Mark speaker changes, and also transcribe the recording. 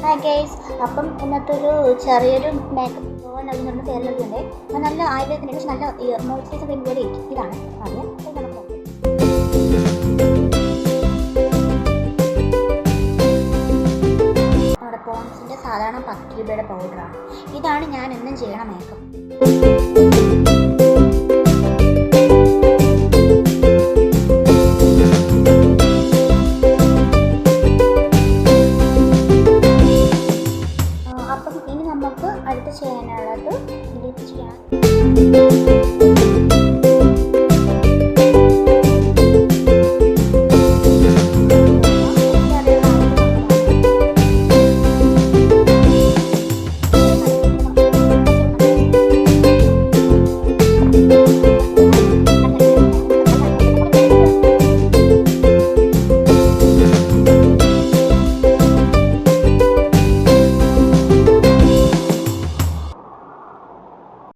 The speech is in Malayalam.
Speaker 1: ഹായ് ഗൈസ്, അപ്പം ഇന്നത്തെ ഒരു ചെറിയൊരു മേക്കപ്പ് നൽകുന്നുണ്ട് ഫെയർലവ്ലിയുണ്ട്. അപ്പോൾ നല്ല ആയുർവേദത്തിൻ്റെ പക്ഷേ നല്ല മോയ്സ്ചറൈസർ ക്രീം പോലെ ഇരിക്കും. ഇതാണ് ആദ്യം നമുക്ക് നമ്മുടെ പോൺസിൻ്റെ സാധാരണ 10 രൂപയുടെ പൗഡറാണ്. ഇതാണ് ഞാൻ എന്നും ചെയ്യണ മേക്കപ്പ്. അപ്പം ഇനി നമുക്ക് അടുത്ത് ചെയ്യാനുള്ളത് ലിപ്സ്റ്റിക്കാണ്.